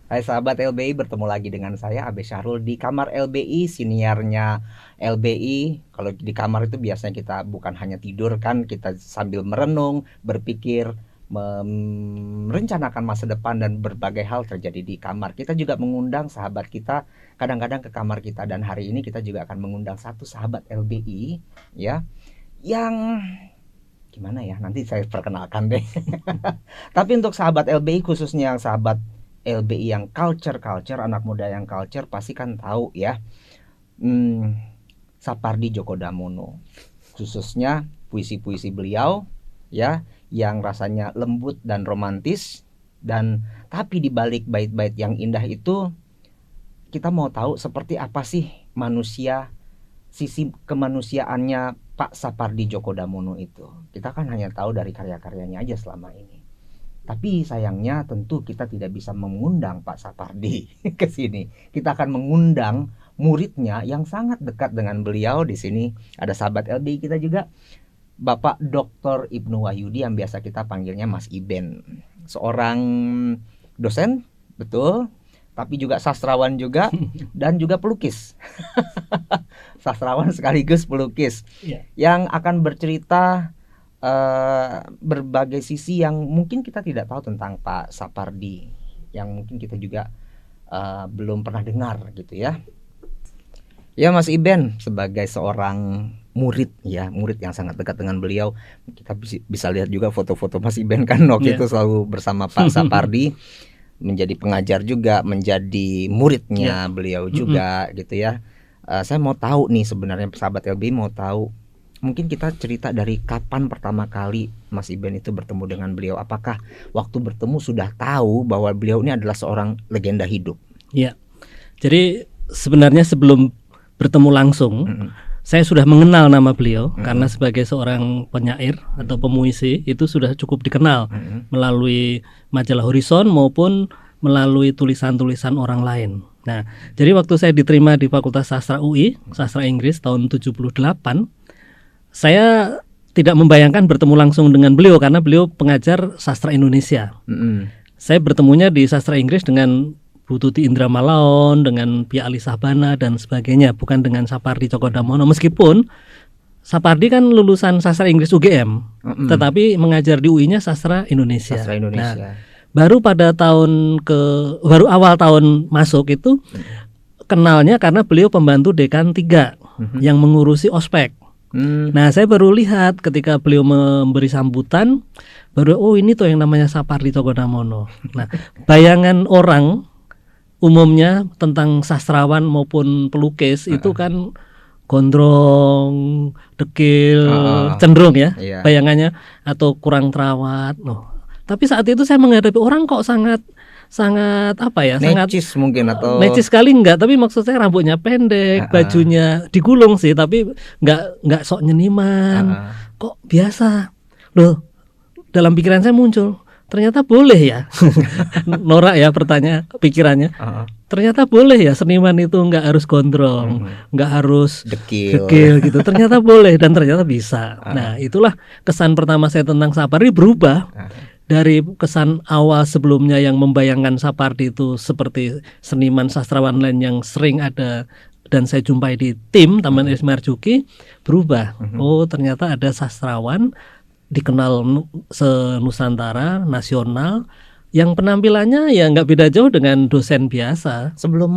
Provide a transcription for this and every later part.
Hai sahabat LBI, bertemu lagi dengan saya Abe Syahrul di kamar LBI, siniarnya LBI. Kalau di kamar itu biasanya kita bukan hanya tidur kan, kita sambil merenung, berpikir, merencanakan masa depan dan berbagai hal terjadi di kamar. Kita juga mengundang sahabat kita kadang-kadang ke kamar kita, dan hari ini kita juga akan mengundang satu sahabat LBI ya, yang gimana ya, nanti saya perkenalkan deh. Tapi untuk sahabat LBI, khususnya yang sahabat LBI yang culture, anak muda yang culture pasti kan tahu ya, Sapardi Djoko Damono, khususnya puisi-puisi beliau ya, yang rasanya lembut dan romantis. Dan tapi di balik bait-bait yang indah itu, kita mau tahu seperti apa sih manusia, sisi kemanusiaannya Pak Sapardi Djoko Damono itu. Kita kan hanya tahu dari karya-karyanya aja selama ini. Tapi sayangnya tentu kita tidak bisa mengundang Pak Sapardi ke sini. Kita akan mengundang muridnya yang sangat dekat dengan beliau. Di sini ada sahabat LBI kita juga, Bapak Dr. Ibnu Wahyudi, yang biasa kita panggilnya Mas Iben. Seorang dosen, betul, tapi juga sastrawan juga, dan juga pelukis. Sastrawan sekaligus pelukis, yang akan bercerita berbagai sisi yang mungkin kita tidak tahu tentang Pak Sapardi, yang mungkin kita juga belum pernah dengar gitu ya. Ya Mas Iben, sebagai seorang murid ya, murid yang sangat dekat dengan beliau, kita bisa lihat juga foto-foto Mas Iben kan waktu itu selalu bersama Pak Sapardi, menjadi pengajar juga, menjadi muridnya beliau juga gitu ya. Saya mau tahu nih, sebenarnya sahabat LB mau tahu, mungkin kita cerita dari kapan pertama kali Mas Iben itu bertemu dengan beliau. Apakah waktu bertemu sudah tahu bahwa beliau ini adalah seorang legenda hidup? Ya, jadi sebenarnya sebelum bertemu langsung, saya sudah mengenal nama beliau karena sebagai seorang penyair atau pemuisi itu sudah cukup dikenal melalui majalah Horizon maupun melalui tulisan-tulisan orang lain. Nah, jadi waktu saya diterima di Fakultas Sastra UI, Sastra Inggris tahun 78, saya tidak membayangkan bertemu langsung dengan beliau karena beliau pengajar sastra Indonesia. Saya bertemunya di sastra Inggris dengan Bu Tuti Indra Malaon, dengan Pia Ali Sabana dan sebagainya, bukan dengan Sapardi Djoko Damono. Meskipun Sapardi kan lulusan sastra Inggris UGM, tetapi mengajar di UI-nya sastra Indonesia. Sastra Indonesia. Nah, baru awal tahun masuk itu kenalnya karena beliau pembantu dekan 3 yang mengurusi ospek. Nah, saya baru lihat ketika beliau memberi sambutan, baru ini tuh yang namanya Sapardi Djoko Damono. Nah, bayangan orang umumnya tentang sastrawan maupun pelukis itu kan gondrong, dekil, cenderung ya bayangannya, atau kurang terawat. Tapi saat itu saya menghadapi orang kok sangat apa ya, necis sangat mungkin, atau necis sekali enggak, tapi maksud saya rambutnya pendek, bajunya digulung sih, tapi enggak sok nyeniman, kok biasa. Loh, dalam pikiran saya muncul, ternyata boleh ya. Norak ya pikirannya. Ternyata boleh ya seniman itu enggak harus gondrong, enggak harus dekil gitu. Ternyata boleh, dan ternyata bisa. Nah, itulah kesan pertama saya tentang Sapardi berubah. Dari kesan awal sebelumnya yang membayangkan Sapardi itu seperti seniman sastrawan lain yang sering ada dan saya jumpai di tim Taman Ismail Marzuki, berubah. Oh, ternyata ada sastrawan dikenal se-Nusantara, nasional, yang penampilannya ya nggak beda jauh dengan dosen biasa. Sebelum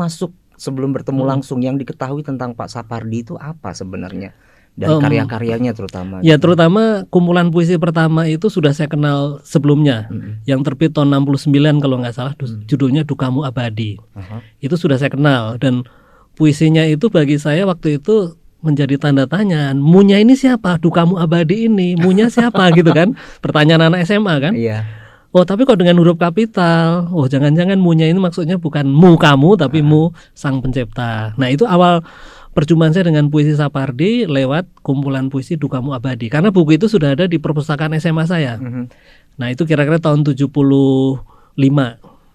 bertemu langsung, yang diketahui tentang Pak Sapardi itu apa sebenarnya? Dan karya-karyanya terutama. Ya, terutama kumpulan puisi pertama itu sudah saya kenal sebelumnya, yang terbit tahun 69 kalau nggak salah, judulnya Dukamu Abadi. Itu sudah saya kenal, dan puisinya itu bagi saya waktu itu menjadi tanda tanya. Munya ini siapa? Dukamu Abadi ini, munya siapa gitu kan? Pertanyaan anak SMA kan? Iya. Oh, tapi kok dengan huruf kapital. Oh, jangan-jangan munya ini maksudnya bukan mu kamu, tapi mu sang pencipta. Nah, itu awal perjumpaan saya dengan puisi Sapardi lewat kumpulan puisi Dukamu Abadi, karena buku itu sudah ada di perpustakaan SMA saya. Nah, itu kira-kira tahun 75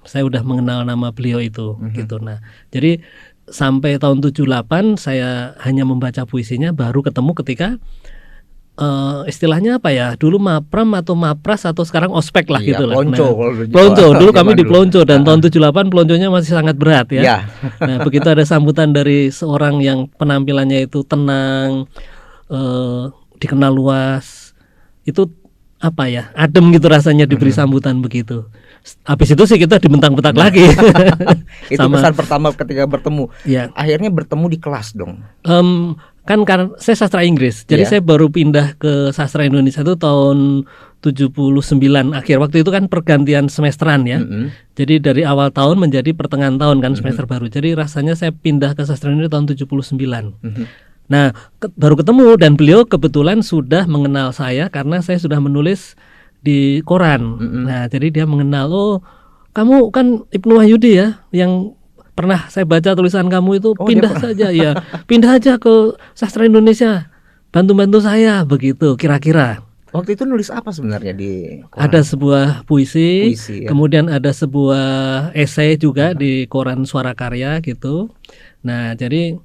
saya udah mengenal nama beliau itu gitu. Nah, jadi sampai tahun 78 saya hanya membaca puisinya, baru ketemu ketika istilahnya apa ya? Dulu Mapram atau Mapras atau sekarang Ospek lah Iya, gitu lah. Pelonco, Nah, Pelonco. Dulu kami zaman di dulu. Pelonco dan tahun 78 pelonconya masih sangat berat ya. Ya. Nah, begitu ada sambutan dari seorang yang penampilannya itu tenang, dikenal luas, itu apa ya, adem gitu rasanya diberi sambutan begitu. Habis itu sih kita dibentak-bentak lagi. Itu pesan pertama ketika bertemu. Ya. Akhirnya bertemu di kelas dong. Kan karena saya sastra Inggris, jadi saya baru pindah ke sastra Indonesia itu tahun 79 akhir. Waktu itu kan pergantian semesteran ya. Jadi dari awal tahun menjadi pertengahan tahun kan semester baru. Jadi rasanya saya pindah ke sastra Indonesia tahun 79. Nah, baru ketemu dan beliau kebetulan sudah mengenal saya karena saya sudah menulis di koran. Nah, jadi dia mengenal, oh kamu kan Ibnu Wahyudi ya, yang pernah saya baca tulisan kamu itu, pindah saja ya, pindah aja ke sastra Indonesia, bantu-bantu saya begitu kira-kira. Waktu itu nulis apa sebenarnya di koran? Ada sebuah puisi ya? Kemudian ada sebuah esai juga di koran Suara Karya gitu. Nah, jadi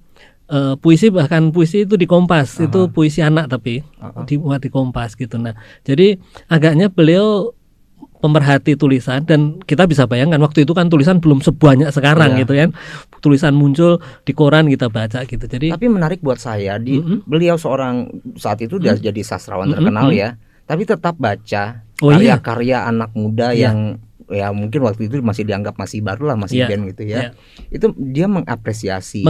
puisi itu di Kompas, itu puisi anak tapi dimuat di Kompas gitu. Nah, jadi agaknya beliau pemerhati tulisan dan kita bisa bayangkan waktu itu kan tulisan belum sebanyak sekarang gitu kan. Tulisan muncul di koran kita baca gitu. Jadi tapi menarik buat saya beliau seorang saat itu udah jadi sastrawan terkenal ya, tapi tetap baca karya-karya anak muda yang ya mungkin waktu itu masih dianggap masih baru lah, masih gen gitu ya. Itu dia mengapresiasi.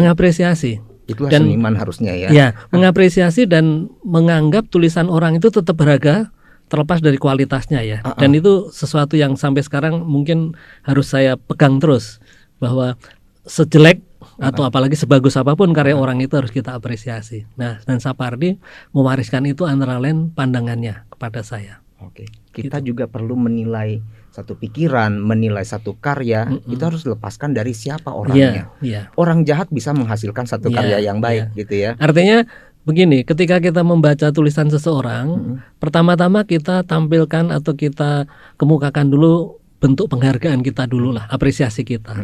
Itulah dan, seniman harusnya ya. Ya, mengapresiasi dan menganggap tulisan orang itu tetap berharga terlepas dari kualitasnya ya. Dan itu sesuatu yang sampai sekarang mungkin harus saya pegang terus, bahwa sejelek atau apalagi sebagus apapun karya orang itu harus kita apresiasi. Nah, dan Sapardi mewariskan itu antara lain pandangannya kepada saya. Oke. Kita juga perlu menilai satu pikiran, menilai satu karya, itu harus dilepaskan dari siapa orangnya. Orang jahat bisa menghasilkan satu karya yang baik gitu ya. Artinya begini, ketika kita membaca tulisan seseorang, pertama-tama kita tampilkan atau kita kemukakan dulu bentuk penghargaan kita dulu lah, apresiasi kita.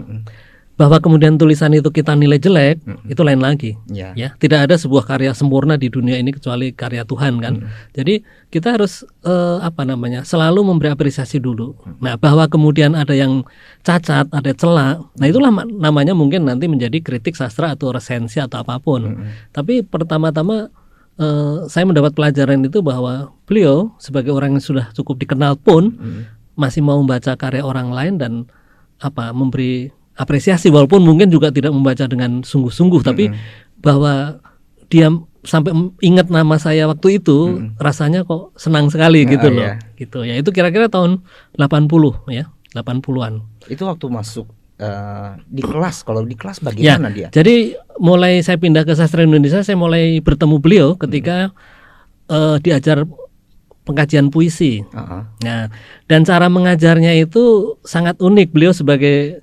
Bahwa kemudian tulisan itu kita nilai jelek, itu lain lagi. Ya, tidak ada sebuah karya sempurna di dunia ini kecuali karya Tuhan kan. Jadi kita harus selalu memberi apresiasi dulu. Nah, bahwa kemudian ada yang cacat, ada celah, nah itulah namanya mungkin nanti menjadi kritik sastra atau resensi atau apapun. Tapi pertama-tama saya mendapat pelajaran itu bahwa beliau sebagai orang yang sudah cukup dikenal pun masih mau membaca karya orang lain dan memberi apresiasi, walaupun mungkin juga tidak membaca dengan sungguh-sungguh, tapi bahwa dia sampai ingat nama saya waktu itu, rasanya kok senang sekali gitu loh. Gitu ya, itu kira-kira tahun 80 ya, 80-an. Itu waktu masuk di kelas. Kalau di kelas bagaimana dia? Jadi mulai saya pindah ke sastra Indonesia, saya mulai bertemu beliau ketika diajar pengkajian puisi. Nah, dan cara mengajarnya itu sangat unik. Beliau sebagai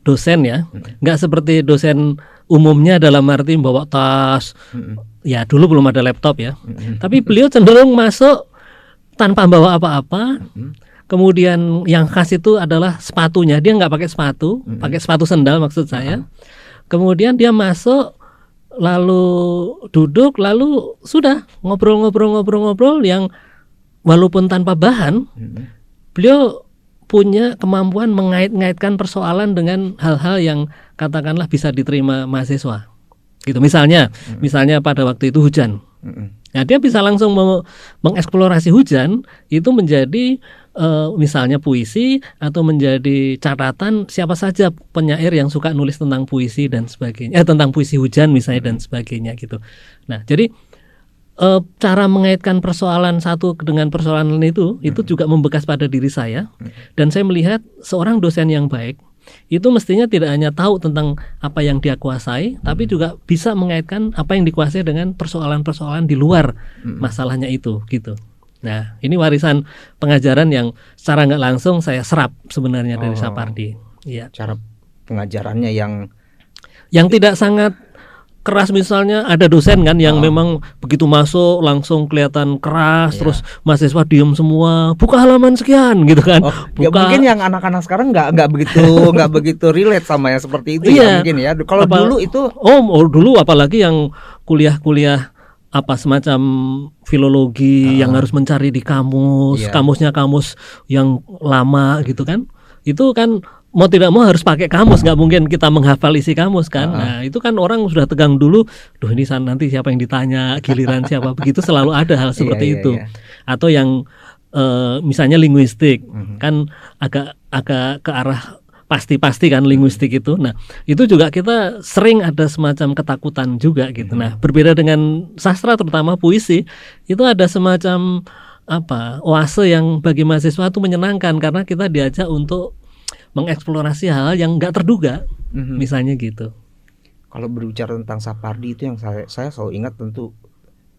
dosen ya, nggak seperti dosen umumnya dalam arti bawa tas. Ya dulu belum ada laptop ya. Tapi beliau cenderung masuk tanpa bawa apa-apa. Kemudian yang khas itu adalah sepatunya. Dia nggak pakai sepatu, pakai sepatu sendal maksud saya. Kemudian dia masuk, lalu duduk, lalu sudah ngobrol yang walaupun tanpa bahan, beliau punya kemampuan mengait-ngaitkan persoalan dengan hal-hal yang katakanlah bisa diterima mahasiswa. Gitu. Misalnya pada waktu itu hujan. Nah, dia bisa langsung mengeksplorasi hujan itu menjadi misalnya puisi atau menjadi catatan siapa saja penyair yang suka nulis tentang puisi dan sebagainya, tentang puisi hujan misalnya dan sebagainya gitu. Nah, jadi cara mengaitkan persoalan satu dengan persoalan lain itu juga membekas pada diri saya, dan saya melihat seorang dosen yang baik itu mestinya tidak hanya tahu tentang apa yang dia kuasai, tapi juga bisa mengaitkan apa yang dikuasai dengan persoalan-persoalan di luar masalahnya itu gitu. Nah, ini warisan pengajaran yang secara nggak langsung saya serap sebenarnya dari Sapardi. Ya. Cara pengajarannya yang tidak sangat keras, misalnya ada dosen kan yang memang begitu masuk langsung kelihatan keras, terus mahasiswa diem semua, buka halaman sekian gitu kan. Ya mungkin yang anak-anak sekarang nggak begitu relate sama yang seperti itu ya mungkin ya. Kalau dulu itu dulu apalagi yang kuliah apa semacam filologi yang harus mencari di kamus, Iya. kamusnya kamus yang lama gitu kan. Itu kan mau tidak mau harus pakai kamus, nggak mungkin kita menghafal isi kamus kan. Nah itu kan orang sudah tegang dulu, duh ini nanti siapa yang ditanya, giliran siapa, begitu selalu ada hal seperti Iya, itu. iya. Atau yang misalnya linguistik kan agak ke arah pasti kan linguistik itu. Nah itu juga kita sering ada semacam ketakutan juga gitu. Nah berbeda dengan sastra terutama puisi, itu ada semacam oase yang bagi mahasiswa itu menyenangkan karena kita diajak untuk mengeksplorasi hal yang nggak terduga, misalnya gitu. Kalau berbicara tentang Sapardi itu yang saya selalu ingat tentu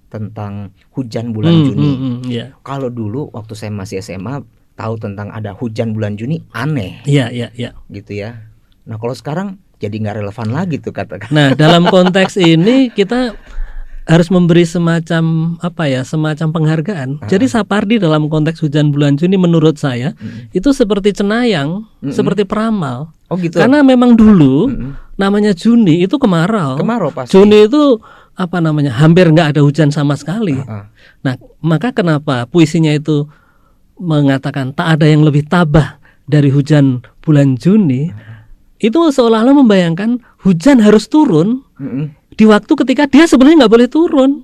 tentang hujan bulan Juni. Iya. Kalau dulu waktu saya masih SMA tahu tentang ada hujan bulan Juni aneh. Iya. Gitu ya. Nah kalau sekarang jadi nggak relevan lagi tuh katakan. Nah dalam konteks ini kita harus memberi semacam semacam penghargaan. Jadi Sapardi dalam konteks hujan bulan Juni menurut saya itu seperti cenayang, seperti peramal. Oh gitu. Karena memang dulu namanya Juni itu kemarau. Kemarau pasti. Juni itu hampir nggak ada hujan sama sekali. Nah maka kenapa puisinya itu mengatakan tak ada yang lebih tabah dari hujan bulan Juni? Itu seolah-olah membayangkan hujan harus turun di waktu ketika dia sebenarnya nggak boleh turun.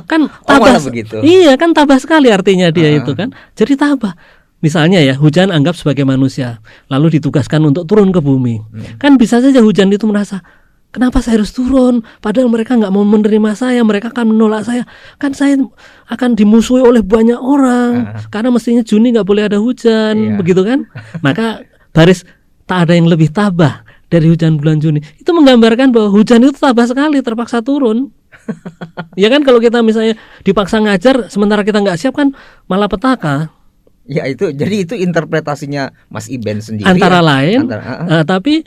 Kan tabah begitu. Iya kan tabah sekali artinya dia itu kan. Jadi tabah. Misalnya ya hujan anggap sebagai manusia, lalu ditugaskan untuk turun ke bumi. Kan bisa saja hujan itu merasa, kenapa saya harus turun? Padahal mereka nggak mau menerima saya, mereka akan menolak saya. Kan saya akan dimusuhi oleh banyak orang karena mestinya Juni nggak boleh ada hujan, begitu kan? Maka baris tak ada yang lebih tabah dari hujan bulan Juni. Itu menggambarkan bahwa hujan itu tabah sekali, terpaksa turun. Ya kan kalau kita misalnya dipaksa ngajar sementara kita nggak siap kan malah petaka. Ya itu jadi itu interpretasinya Mas Iben sendiri. Antara lain. Tapi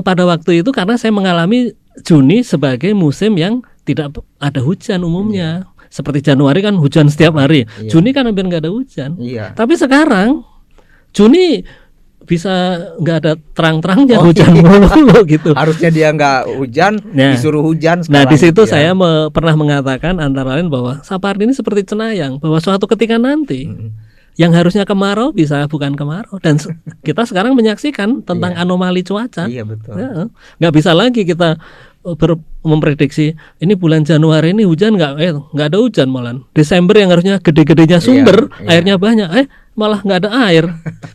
pada waktu itu karena saya mengalami Juni sebagai musim yang tidak ada hujan umumnya. Seperti Januari kan hujan setiap hari. Juni kan hampir nggak ada hujan. Tapi sekarang Juni bisa nggak ada terang-terangnya hujan mulu gitu. Harusnya dia nggak hujan, disuruh hujan sekarang. Nah di situ saya pernah mengatakan antara lain bahwa Sapardi ini seperti cenayang, bahwa suatu ketika nanti yang harusnya kemarau bisa bukan kemarau, dan kita sekarang menyaksikan tentang anomali cuaca. Iya betul. Nggak bisa lagi kita memprediksi ini bulan Januari ini hujan nggak ada hujan, malah Desember yang harusnya gede-gedenya sumber airnya banyak malah nggak ada air.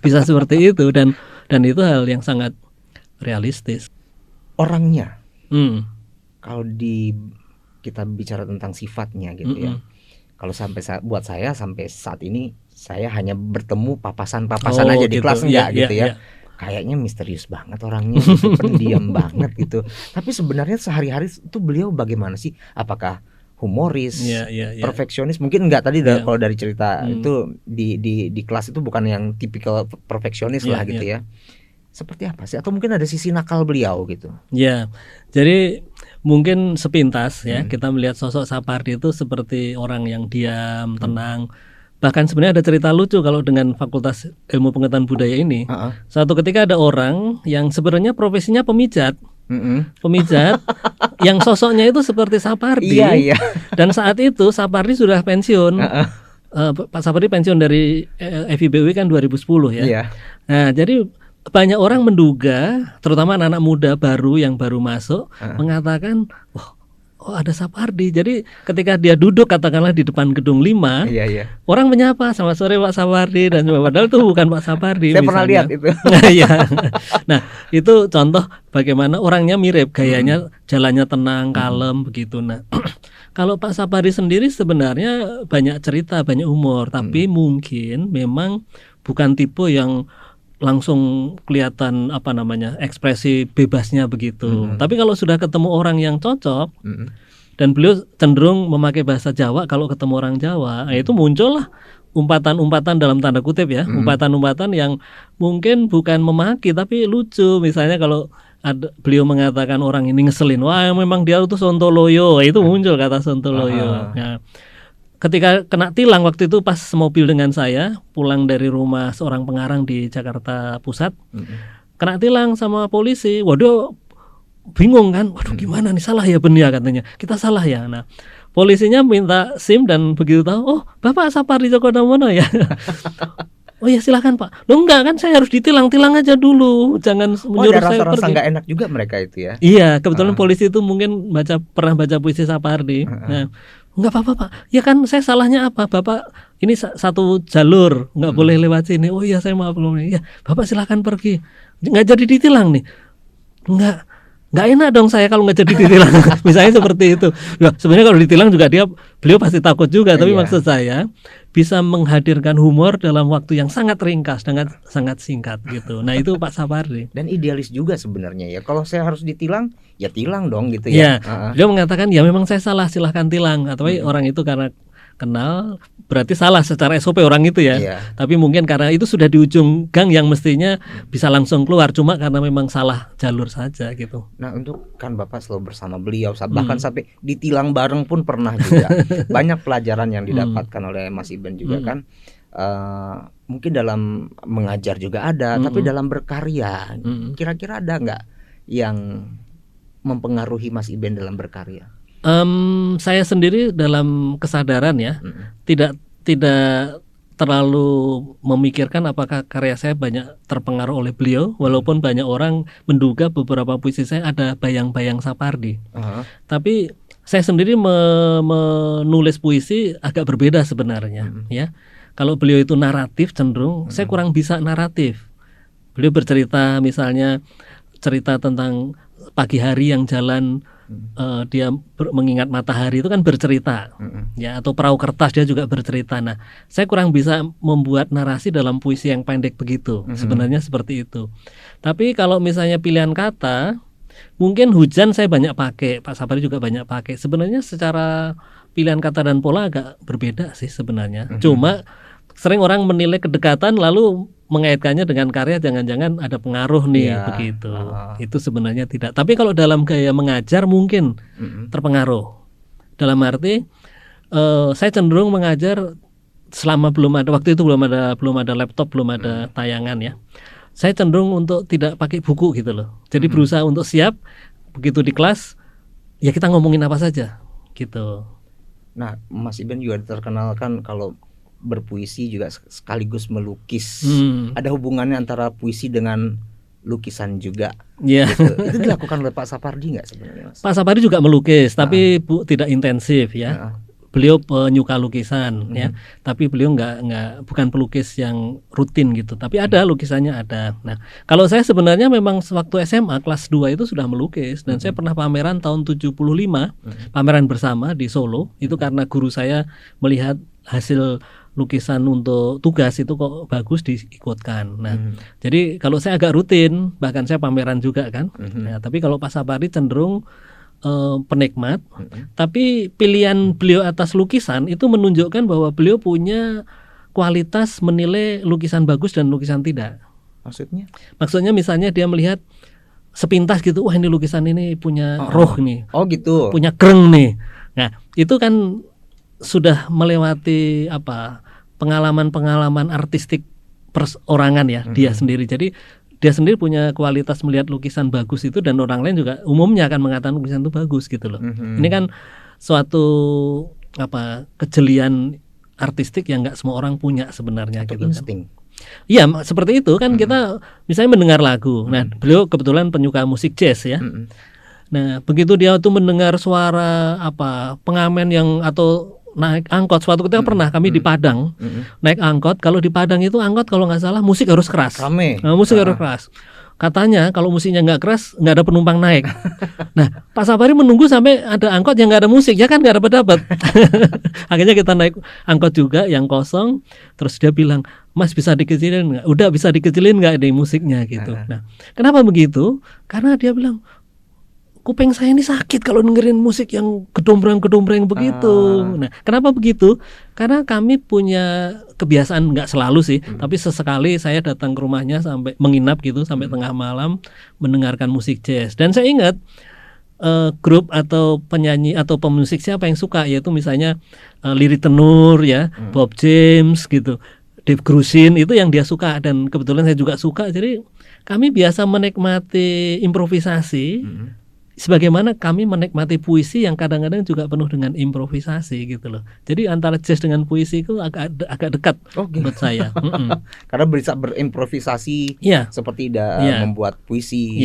Bisa seperti itu dan itu hal yang sangat realistis. Orangnya kalau kita bicara tentang sifatnya gitu ya, kalau buat saya sampai saat ini saya hanya bertemu papasan-papasan aja di kelas gitu ya. Kayaknya misterius banget orangnya, gitu, pendiam banget gitu. Tapi sebenarnya sehari-hari itu beliau bagaimana sih? Apakah humoris, perfeksionis? Mungkin enggak tadi kalau dari cerita itu di kelas itu bukan yang tipikal perfeksionis lah gitu ya. Seperti apa sih? Atau mungkin ada sisi nakal beliau gitu? Ya, jadi mungkin sepintas kita melihat sosok Sapardi itu seperti orang yang diam, tenang. Bahkan sebenarnya ada cerita lucu kalau dengan Fakultas Ilmu Pengetahuan Budaya ini. Suatu ketika ada orang yang sebenarnya profesinya pemijat. Pemijat yang sosoknya itu seperti Sapardi. Dan saat itu Sapardi sudah pensiun. Pak Sapardi pensiun dari FIBUI kan 2010 ya. Nah, jadi banyak orang menduga, terutama anak-anak muda yang baru masuk, mengatakan, oh ada Sapardi. Jadi ketika dia duduk katakanlah di depan gedung 5, orang menyapa, selamat sore Pak Sapardi, dan padahal itu bukan Pak Sapardi. Saya pernah lihat itu. Nah itu contoh bagaimana orangnya mirip, gayanya jalannya tenang, kalem begitu. Nah kalau Pak Sapardi sendiri sebenarnya banyak cerita, banyak humor, tapi mungkin memang bukan tipe yang langsung kelihatan ekspresi bebasnya begitu. Tapi kalau sudah ketemu orang yang cocok, dan beliau cenderung memakai bahasa Jawa kalau ketemu orang Jawa, itu muncullah umpatan-umpatan dalam tanda kutip ya, umpatan-umpatan yang mungkin bukan memaki tapi lucu. Misalnya kalau beliau mengatakan orang ini ngeselin, wah memang dia itu sontoloyo, itu muncul kata sontoloyo. Nah, ketika kena tilang waktu itu pas mobil dengan saya pulang dari rumah seorang pengarang di Jakarta Pusat, kena tilang sama polisi. Waduh, bingung kan, waduh gimana nih, salah ya Ben ya katanya, kita salah ya. Nah polisinya minta SIM dan begitu tahu, oh Bapak Sapardi Djoko Damono ya. Oh ya silakan Pak. Loh enggak kan, saya harus ditilang aja dulu, jangan menyuruh ada saya rasa-rasa pergi. nggak enak juga mereka itu ya. Iya, kebetulan polisi itu mungkin pernah baca puisi Sapardi. Nah, enggak apa-apa Pak. Ya kan saya salahnya apa? Bapak ini satu jalur, enggak boleh lewat sini. Oh iya saya maaf belum. Ya, Bapak silakan pergi. Enggak jadi ditilang nih. Enggak enak dong saya kalau nggak jadi ditilang. Misalnya seperti itu. Ya, sebenarnya kalau ditilang juga beliau pasti takut juga. Tapi maksud saya bisa menghadirkan humor dalam waktu yang sangat ringkas, sangat singkat gitu. Nah itu Pak Sapardi. Dan idealis juga sebenarnya ya. Kalau saya harus ditilang, ya tilang dong gitu ya. Beliau mengatakan ya memang saya salah, silahkan tilang. Atau orang itu karena kenal berarti salah secara SOP orang itu ya. Tapi mungkin karena itu sudah di ujung gang yang mestinya bisa langsung keluar, cuma karena memang salah jalur saja gitu. Nah untuk kan Bapak selalu bersama beliau, bahkan sampai ditilang bareng pun pernah juga. Banyak pelajaran yang didapatkan oleh Mas Iben juga kan. Mungkin dalam mengajar juga ada, tapi dalam berkarya kira-kira ada nggak yang mempengaruhi Mas Iben dalam berkarya? Saya sendiri dalam kesadaran ya, tidak terlalu memikirkan apakah karya saya banyak terpengaruh oleh beliau, walaupun banyak orang menduga beberapa puisi saya ada bayang-bayang Sapardi. Tapi saya sendiri menulis puisi agak berbeda sebenarnya ya. Kalau beliau itu naratif cenderung, saya kurang bisa naratif. Beliau bercerita misalnya cerita tentang pagi hari yang jalan, dia mengingat matahari itu kan bercerita ya, atau perahu kertas dia juga bercerita. Nah saya kurang bisa membuat narasi dalam puisi yang pendek begitu, sebenarnya seperti itu. Tapi kalau misalnya pilihan kata, mungkin hujan saya banyak pakai, Pak Sapardi juga banyak pakai. Sebenarnya secara pilihan kata dan pola agak berbeda sih sebenarnya. Cuma sering orang menilai kedekatan lalu mengaitkannya dengan karya, jangan-jangan ada pengaruh nih begitu. Itu sebenarnya tidak. Tapi kalau dalam gaya mengajar mungkin terpengaruh. Dalam arti saya cenderung mengajar selama waktu itu belum ada laptop, belum ada tayangan ya. Saya cenderung untuk tidak pakai buku gitu loh. Jadi berusaha untuk siap begitu di kelas ya kita ngomongin apa saja gitu. Nah, Mas Iben juga terkenal kan kalau berpuisi juga sekaligus melukis. Ada hubungannya antara puisi dengan lukisan juga. Gitu. Itu dilakukan oleh Pak Sapardi nggak sebenarnya, Mas? Pak Sapardi juga melukis, tapi tidak intensif ya. Beliau penyuka lukisan ya, tapi beliau bukan pelukis yang rutin gitu. Tapi ada lukisannya ada. Nah, kalau saya sebenarnya memang waktu SMA kelas 2 itu sudah melukis, dan saya pernah pameran tahun 75, pameran bersama di Solo. Itu karena guru saya melihat hasil lukisan untuk tugas itu kok bagus, diikutkan. Nah, jadi kalau saya agak rutin, bahkan saya pameran juga kan. Nah, tapi kalau Pak Sapardi cenderung penikmat. Tapi pilihan beliau atas lukisan itu menunjukkan bahwa beliau punya kualitas menilai lukisan bagus dan lukisan tidak. Maksudnya misalnya dia melihat sepintas gitu, wah ini lukisan ini punya roh nih. Oh gitu. Punya kreng nih. Nah, itu kan sudah melewati pengalaman-pengalaman artistik perorangan ya, dia sendiri. Jadi dia sendiri punya kualitas melihat lukisan bagus itu, dan orang lain juga umumnya akan mengatakan lukisan itu bagus gitu loh. Ini kan suatu kejelian artistik yang nggak semua orang punya sebenarnya. Atau gitu insting. Iya, seperti itu kan. Kita misalnya mendengar lagu. Nah, beliau kebetulan penyuka musik jazz ya. Nah, begitu dia tuh mendengar suara pengamen atau naik angkot, suatu ketika pernah kami di Padang naik angkot. Kalau di Padang itu angkot kalau nggak salah musik harus keras, musik harus keras. Katanya kalau musiknya nggak keras nggak ada penumpang naik. Nah, Pak Sapardi menunggu sampai ada angkot yang nggak ada musik, ya kan nggak dapat. Akhirnya kita naik angkot juga yang kosong. Terus dia bilang, Mas bisa dikecilin nggak? Udah, bisa dikecilin nggak nih musiknya gitu. Nah, kenapa begitu? Karena dia bilang, kuping saya ini sakit kalau dengerin musik yang gedombrang-gedombrang begitu. Nah, kenapa begitu? Karena kami punya kebiasaan, nggak selalu sih, tapi sesekali saya datang ke rumahnya sampai menginap gitu sampai tengah malam mendengarkan musik jazz. Dan saya ingat grup atau penyanyi atau pemusik siapa yang suka, yaitu misalnya Liri Tenur ya, Bob James gitu, Dave Grusin, itu yang dia suka, dan kebetulan saya juga suka. Jadi kami biasa menikmati improvisasi sebagaimana kami menikmati puisi yang kadang-kadang juga penuh dengan improvisasi gitu loh. Jadi antara jazz dengan puisi itu agak dekat menurut saya. Karena bisa berimprovisasi seperti membuat puisi.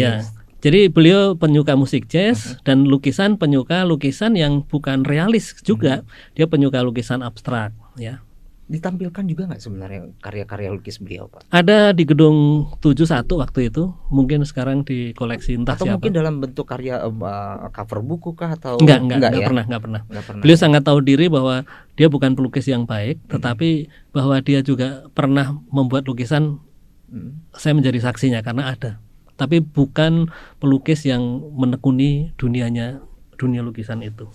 Jadi beliau penyuka musik jazz dan lukisan, penyuka lukisan yang bukan realis juga. Dia penyuka lukisan abstrak ya. Ditampilkan juga nggak sebenarnya karya-karya lukis beliau, Pak? Ada di gedung 71 waktu itu, mungkin sekarang di koleksi entah atau siapa. Mungkin dalam bentuk karya cover buku kah atau enggak pernah. Beliau sangat tahu diri bahwa dia bukan pelukis yang baik, tetapi bahwa dia juga pernah membuat lukisan. Saya menjadi saksinya karena ada. Tapi bukan pelukis yang menekuni dunia lukisan itu.